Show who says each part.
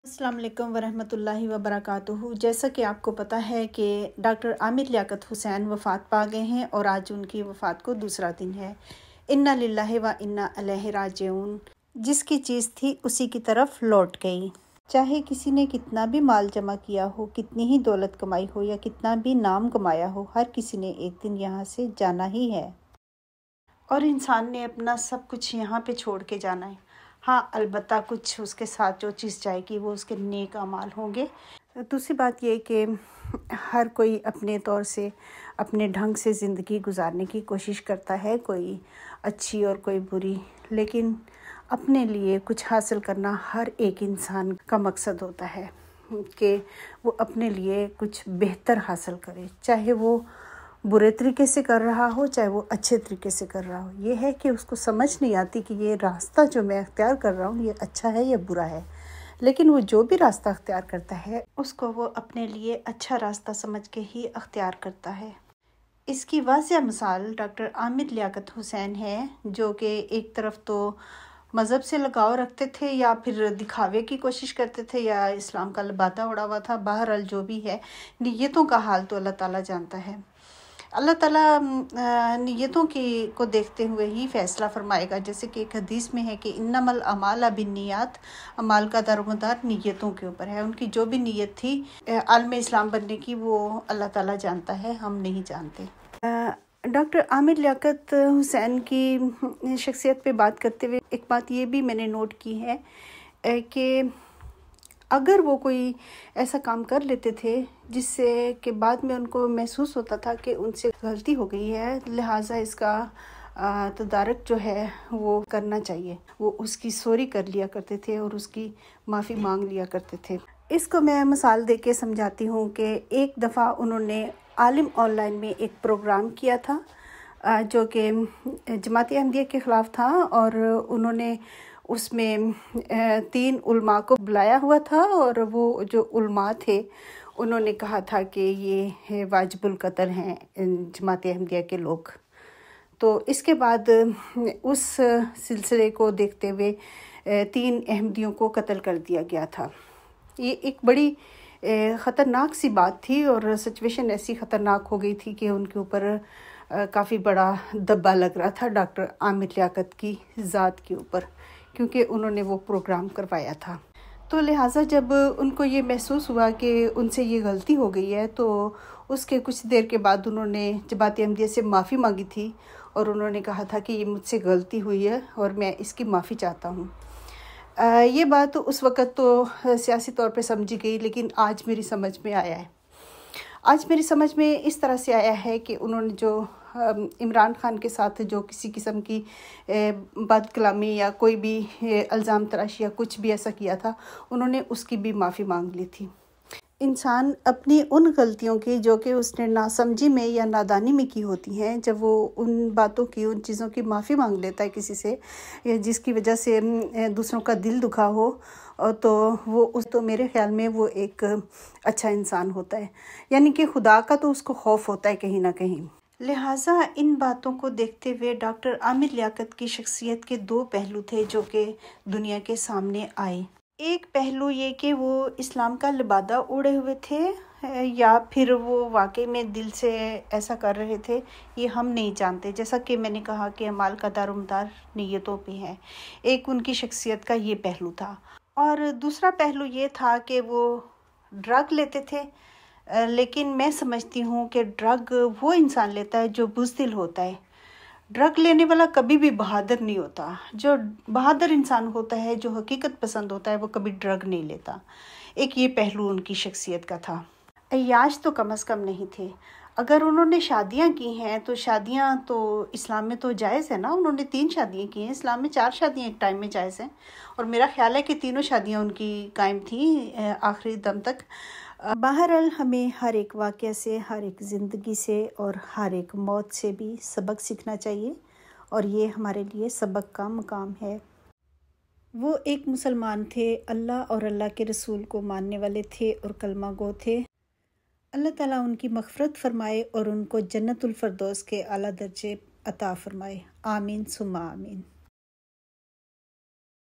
Speaker 1: अस्सलाम वालेकुम वरहमतुल्लाहि वबरकातुहू। जैसा कि आपको पता है कि डॉक्टर आमिर लियाकत हुसैन वफ़ात पा गए हैं और आज उनकी वफ़ात को दूसरा दिन है। इन्ना लिल्लाहि व इन्ना इलैहि राजिऊन। जिसकी चीज़ थी उसी की तरफ लौट गई। चाहे किसी ने कितना भी माल जमा किया हो, कितनी ही दौलत कमाई हो या कितना भी नाम कमाया हो, हर किसी ने एक दिन यहाँ से जाना ही है और इंसान ने अपना सब कुछ यहाँ पे छोड़ के जाना है। हाँ, अलबत्ता कुछ उसके साथ जो चीज़ जाएगी वो उसके नेक अमाल होंगे। दूसरी बात ये कि हर कोई अपने तौर से अपने ढंग से ज़िंदगी गुजारने की कोशिश करता है, कोई अच्छी और कोई बुरी, लेकिन अपने लिए कुछ हासिल करना हर एक इंसान का मकसद होता है कि वो अपने लिए कुछ बेहतर हासिल करे, चाहे वो बुरे तरीके से कर रहा हो चाहे वो अच्छे तरीके से कर रहा हो। ये है कि उसको समझ नहीं आती कि ये रास्ता जो मैं अख्तियार कर रहा हूँ ये अच्छा है या बुरा है, लेकिन वो जो भी रास्ता अख्तियार करता है उसको वो अपने लिए अच्छा रास्ता समझ के ही अख्तियार करता है। इसकी वाज़ह मिसाल डॉक्टर आमिर लियाकत हुसैन है, जो कि एक तरफ तो मज़हब से लगाव रखते थे या फिर दिखावे की कोशिश करते थे या इस्लाम का लिबादा उड़ा हुआ था। बहरहाल जो भी है, नीयतों का हाल तो अल्लाह ताला जानता है। अल्लाह ताला नीयतों को देखते हुए ही फ़ैसला फरमाएगा। जैसे कि एक हदीस में है कि इन्नमल अमाल बिन्नियात, अमाल का दारोमदार नीयतों के ऊपर है। उनकी जो भी नीयत थी आलम इस्लाम बनने की, वो अल्लाह ताला जानता है, हम नहीं जानते। डॉक्टर आमिर लियाकत हुसैन की शख्सियत पे बात करते हुए एक बात ये भी मैंने नोट की है कि अगर वो कोई ऐसा काम कर लेते थे जिससे कि बाद में उनको महसूस होता था कि उनसे गलती हो गई है, लिहाजा इसका तदारक जो है वो करना चाहिए, वो उसकी सॉरी कर लिया करते थे और उसकी माफ़ी मांग लिया करते थे। इसको मैं मिसाल दे के समझाती हूँ कि एक दफ़ा उन्होंने आलिम ऑनलाइन में एक प्रोग्राम किया था जो कि जमात अहमदिया के ख़िलाफ़ था, और उन्होंने उसमें 3 उलमा को बुलाया हुआ था और वो जो उलमा थे उन्होंने कहा था कि ये वाजिबुल कत्ल हैं जमात अहमदिया के लोग। तो इसके बाद उस सिलसिले को देखते हुए 3 अहमदियों को कत्ल कर दिया गया था। ये एक बड़ी ख़तरनाक सी बात थी और सिचुएशन ऐसी ख़तरनाक हो गई थी कि उनके ऊपर काफ़ी बड़ा दब्बा लग रहा था डॉक्टर आमिर लियाकत की ज़ात के ऊपर, क्योंकि उन्होंने वो प्रोग्राम करवाया था। तो लिहाजा जब उनको ये महसूस हुआ कि उनसे ये गलती हो गई है, तो उसके कुछ देर के बाद उन्होंने जमात अहमदिया से माफ़ी मांगी थी और उन्होंने कहा था कि ये मुझसे गलती हुई है और मैं इसकी माफ़ी चाहता हूँ। ये बात उस वक़्त तो सियासी तौर पे समझी गई, लेकिन आज मेरी समझ में आया है। आज मेरी समझ में इस तरह से आया है कि उन्होंने जो इमरान खान के साथ जो किसी किस्म की बदकलामी या कोई भी इल्ज़ाम तराशी या कुछ भी ऐसा किया था, उन्होंने उसकी भी माफ़ी मांग ली थी। इंसान अपनी उन गलतियों की जो कि उसने नासमझी में या नादानी में की होती हैं, जब वो उन बातों की, उन चीज़ों की माफ़ी मांग लेता है किसी से जिसकी वजह से दूसरों का दिल दुखा हो, तो मेरे ख़्याल में वो एक अच्छा इंसान होता है, यानी कि खुदा का तो उसको खौफ होता है कहीं ना कहीं। लिहाजा इन बातों को देखते हुए डॉक्टर आमिर लियाकत की शख्सियत के 2 पहलू थे जो कि दुनिया के सामने आए। एक पहलू ये कि वो इस्लाम का लिबादा ओढ़े हुए थे या फिर वो वाकई में दिल से ऐसा कर रहे थे, ये हम नहीं जानते। जैसा कि मैंने कहा कि अमाल का दारोमदार नीयतों पे है। एक उनकी शख्सियत का ये पहलू था, और दूसरा पहलू ये था कि वो ड्रग लेते थे। लेकिन मैं समझती हूँ कि ड्रग वो इंसान लेता है जो बुज़दिल होता है। ड्रग लेने वाला कभी भी बहादुर नहीं होता। जो बहादुर इंसान होता है, जो हकीकत पसंद होता है, वो कभी ड्रग नहीं लेता। एक ये पहलू उनकी शख्सियत का था। अय्याश तो कम से कम नहीं थे। अगर उन्होंने शादियां की हैं तो शादियां तो इस्लाम में तो जायज़ है ना। उन्होंने 3 शादियां की हैं, इस्लाम में 4 शादियां एक टाइम में जायज़ हैं, और मेरा ख्याल है कि तीनों शादियां उनकी कायम थी आखिरी दम तक। बहरहाल हमें हर एक वाक़या से, हर एक ज़िंदगी से और हर एक मौत से भी सबक सीखना चाहिए, और ये हमारे लिए सबक का मकाम है। वो एक मुसलमान थे, अल्लाह और अल्लाह के रसूल को मानने वाले थे और कलमा गो थे। अल्लाह ताला उनकी मग़फ़िरत फ़रमाए और उनको जन्नतुल फ़िरदौस के आला दर्जे अता फ़रमाए। आमीन सुम्मा आमीन।